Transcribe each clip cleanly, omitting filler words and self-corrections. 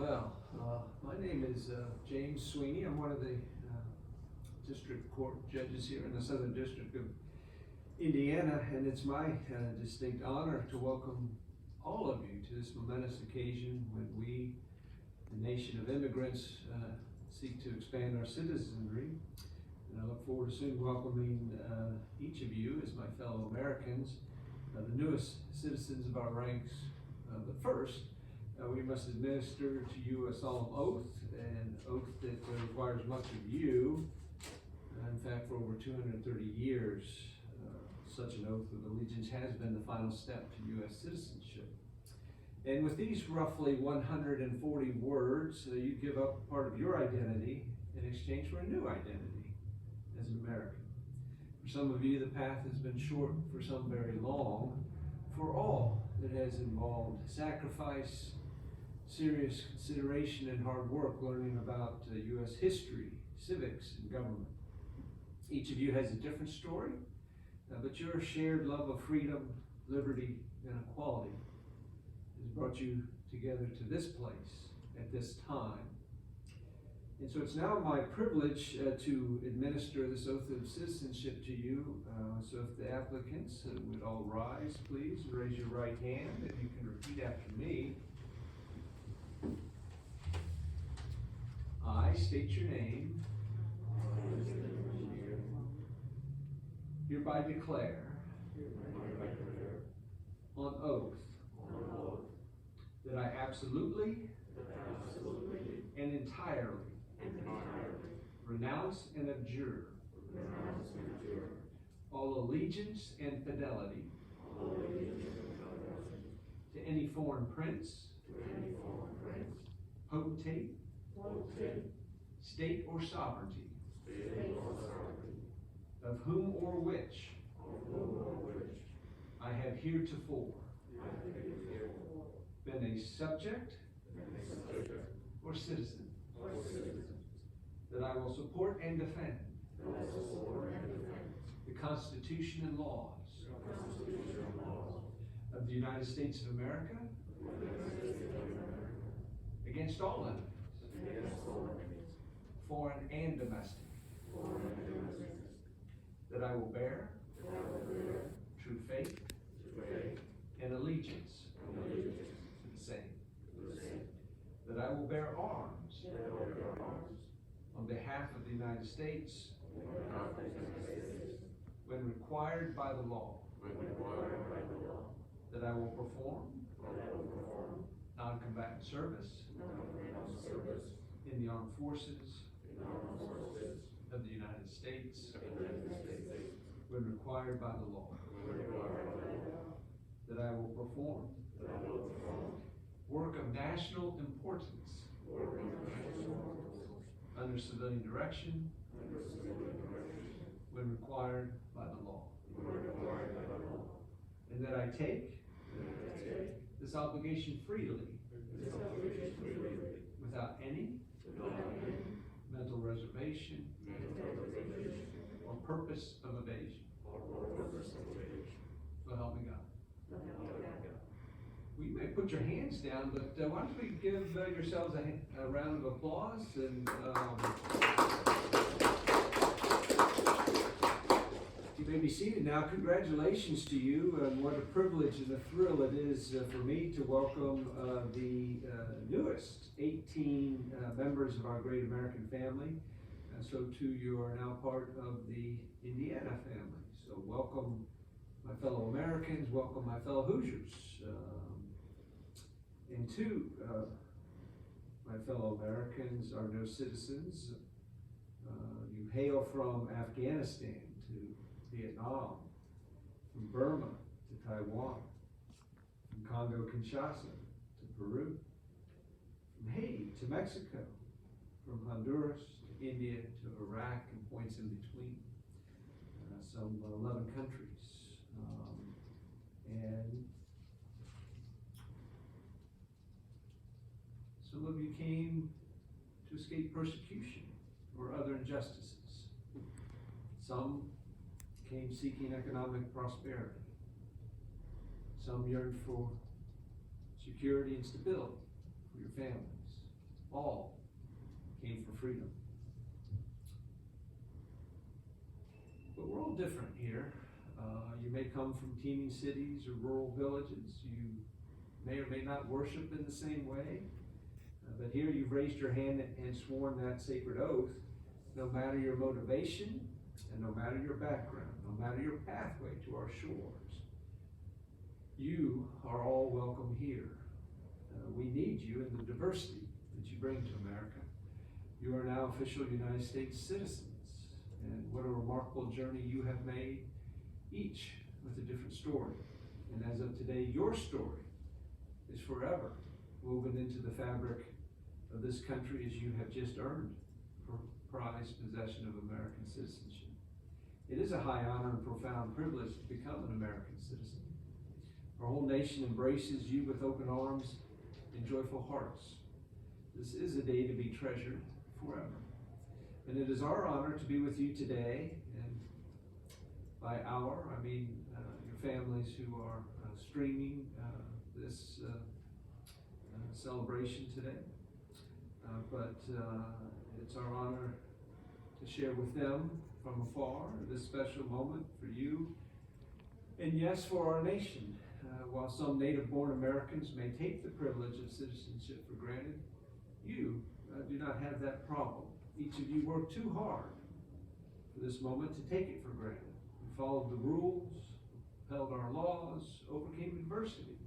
well. My name is James Sweeney. I'm one of the district court judges here in the Southern District of Indiana, and it's my distinct honor to welcome all of you to this momentous occasion when we, the nation of immigrants, seek to expand our citizenry. And I look forward to soon welcoming each of you as my fellow Americans, the newest citizens of our ranks. But first, we must administer to you a solemn oath, an oath that requires much of you. In fact, for over 230 years, such an oath of allegiance has been the final step to U.S. citizenship. And with these roughly 140 words, you give up part of your identity in exchange for a new identity as an American. For some of you, the path has been short, for some very long. For all, it has involved sacrifice, serious consideration, and hard work learning about U.S. history, civics, and government. Each of you has a different story, but your shared love of freedom, liberty, and equality has brought you together to this place at this time. And so it's now my privilege to administer this oath of citizenship to you. So if the applicants would all rise, please, and raise your right hand, and you can repeat after me. I state your name. Hereby declare on oath that I absolutely and entirely renounce and abjure all allegiance and fidelity to any foreign prince, potentate, state or sovereignty, of whom or which I have heretofore been a subject or citizen, that I will support and defend the Constitution and laws of the United States of America against all enemies, foreign and domestic, that I will bear true faith and allegiance to the same, that I will bear arms on behalf of the United States when required by the law, that I will perform non-combatant service in the armed forces of the United States when required by the law, that I will perform work of national importance under civilian direction when required by the law, and that I take this obligation freely without any mental reservation or purpose of evasion. So help me God. Well, you may put your hands down, but why don't we give yourselves a round of applause, and you may be seated now. Congratulations to you, and what a privilege and a thrill it is for me to welcome the newest 18 members of our great American family. So too, you are now part of the Indiana family. So welcome, my fellow Americans, welcome my fellow Hoosiers. And two, my fellow Americans are no citizens. You hail from Afghanistan to Vietnam, from Burma to Taiwan, from Congo Kinshasa to Peru, from Haiti to Mexico, from Honduras to India to Iraq and points in between, some 11 countries. And some of you came to escape persecution or other injustices. Some came seeking economic prosperity. Some yearned for security and stability for your families. all came for freedom. But we're all different here. You may come from teeming cities or rural villages. You may or may not worship in the same way. But here you've raised your hand and sworn that sacred oath, no matter your motivation and no matter your background, no matter your pathway to our shores. You are all welcome here. We need you in the diversity that you bring to America. You are now official United States citizens, and what a remarkable journey you have made, each with a different story. And as of today, your story is forever woven into the fabric of this country as you have just earned prized possession of American citizenship. It is a high honor and profound privilege to become an American citizen. Our whole nation embraces you with open arms and joyful hearts. This is a day to be treasured forever. And it is our honor to be with you today, and by our, I mean your families who are streaming this celebration today. But it's our honor to share with them from afar this special moment for you, and yes, for our nation. While some native-born Americans may take the privilege of citizenship for granted, you do not have that problem. Each of you worked too hard for this moment to take it for granted. We followed the rules, upheld our laws, overcame adversity,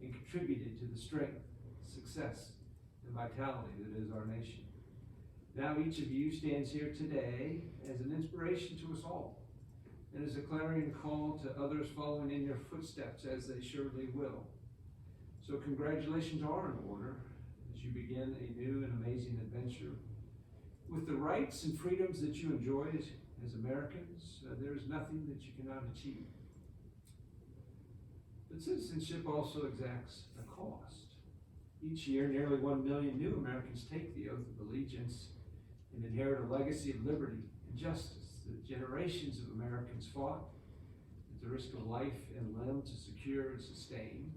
and contributed to the strength, success, and vitality that is our nation. Now each of you stands here today as an inspiration to us all, and as a clarion call to others following in your footsteps, as they surely will. So congratulations are in order as you begin a new and amazing adventure. With the rights and freedoms that you enjoy as Americans, there is nothing that you cannot achieve. But citizenship also exacts a cost. Each year, nearly 1 million new Americans take the oath of allegiance and inherit a legacy of liberty and justice that generations of Americans fought at the risk of life and limb to secure and sustain.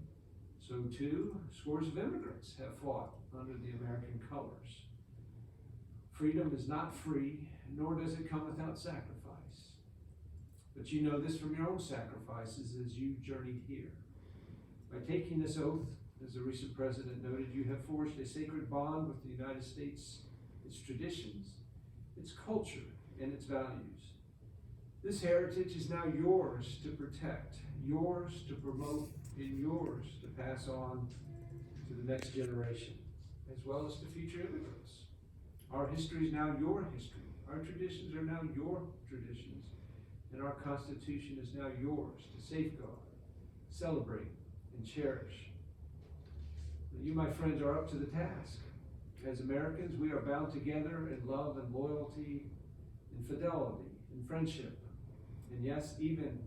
So too, scores of immigrants have fought under the American colors. Freedom is not free, nor does it come without sacrifice. But you know this from your own sacrifices as you journeyed here. By taking this oath, as the recent president noted, you have forged a sacred bond with the United States, its traditions, its culture, and its values. This heritage is now yours to protect, yours to promote, and yours to pass on to the next generation, as well as to future immigrants. Our history is now your history. Our traditions are now your traditions, and our Constitution is now yours to safeguard, celebrate, and cherish. You, my friends, are up to the task. As Americans, we are bound together in love and loyalty, in fidelity, in friendship, and yes, even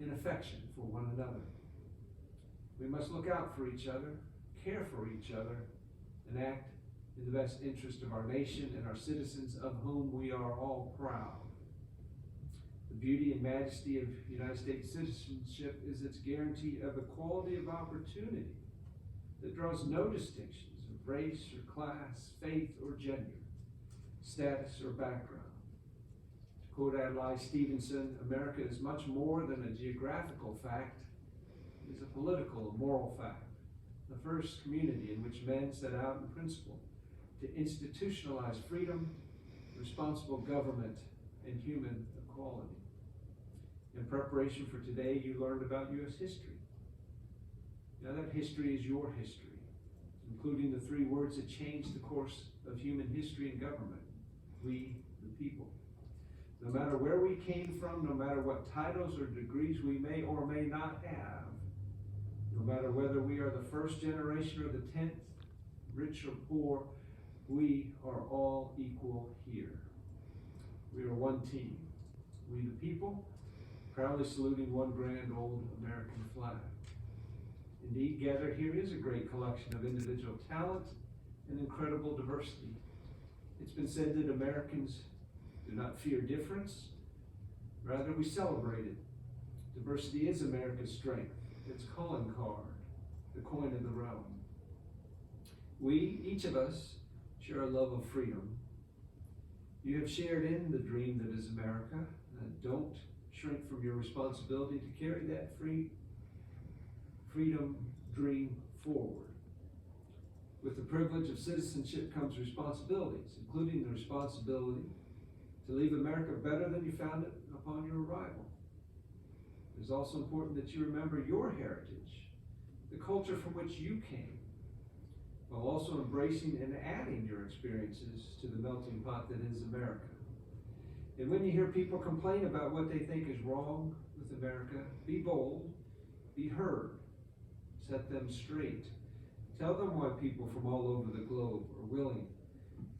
in affection for one another. We must look out for each other, care for each other, and act in the best interest of our nation and our citizens, of whom we are all proud. The beauty and majesty of United States citizenship is its guarantee of equality of opportunity that draws no distinctions of race or class, faith or gender, status or background. To quote Adlai Stevenson, America is much more than a geographical fact. It is a political and moral fact, the first community in which men set out in principle to institutionalize freedom, responsible government, and human equality. In preparation for today, you learned about U.S. history. Now that history is your history, including the 3 words that changed the course of human history and government: we, the people. No matter where we came from, no matter what titles or degrees we may or may not have, no matter whether we are the first generation or the 10th, rich or poor, we are all equal here. We are one team. We the people, proudly saluting one grand old American flag. Indeed, gathered here is a great collection of individual talent and incredible diversity. It's been said that Americans do not fear difference, rather we celebrate it. Diversity is America's strength, its calling card, the coin of the realm. We, each of us, share a love of freedom. You have shared in the dream that is America. Don't shrink from your responsibility to carry that freedom dream forward. With the privilege of citizenship comes responsibilities, including the responsibility to leave America better than you found it upon your arrival. It is also important that you remember your heritage, the culture from which you came, while also embracing and adding your experiences to the melting pot that is America. And when you hear people complain about what they think is wrong with America, be bold, be heard, set them straight. Tell them why people from all over the globe are willing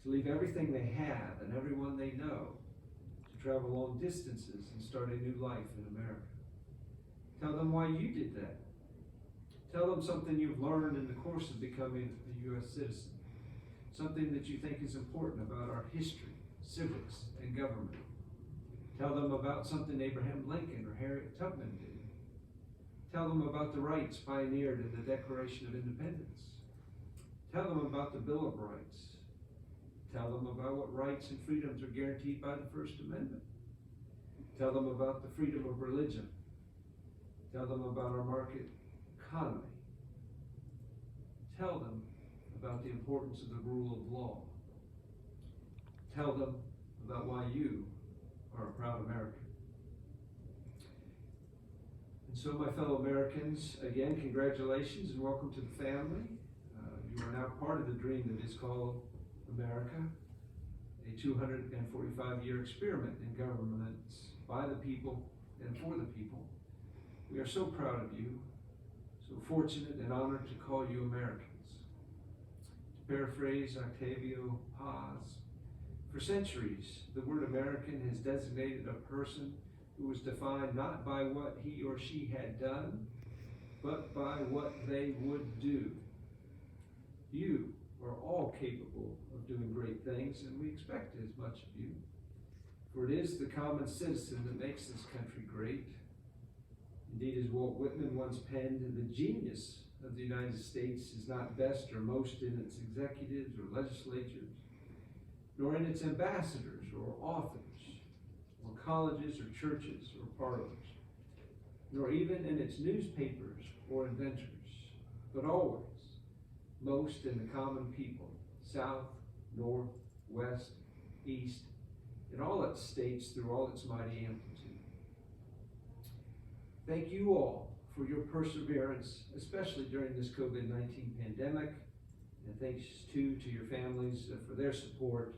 to leave everything they have and everyone they know to travel long distances and start a new life in America. Tell them why you did that. Tell them something you've learned in the course of becoming a U.S. citizen, something that you think is important about our history, civics, and government. Tell them about something Abraham Lincoln or Harriet Tubman did. Tell them about the rights pioneered in the Declaration of Independence. Tell them about the Bill of Rights. Tell them about what rights and freedoms are guaranteed by the First Amendment. Tell them about the freedom of religion. Tell them about our market economy. Tell them about the importance of the rule of law. Tell them about why you are a proud American. And so, my fellow Americans, again, congratulations and welcome to the family. You are now part of the dream that is called America, a 245-year experiment in governments by the people and for the people. We are so proud of you, so fortunate and honored to call you Americans. To paraphrase Octavio Paz, for centuries, the word American has designated a person who was defined not by what he or she had done, but by what they would do. You are all capable of doing great things, and we expect as much of you. For it is the common citizen that makes this country great. Indeed, as Walt Whitman once penned, the genius of the United States is not best or most in its executives or legislatures, nor in its ambassadors or authors, or colleges or churches or parlors, nor even in its newspapers or inventors, but always most in the common people, south, north, west, east, in all its states through all its mighty amplitude. Thank you all for your perseverance, especially during this COVID-19 pandemic, and thanks too to your families for their support.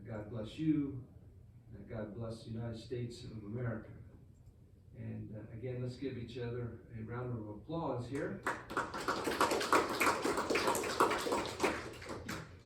God bless you, and God bless the United States of America. And again, let's give each other a round of applause here.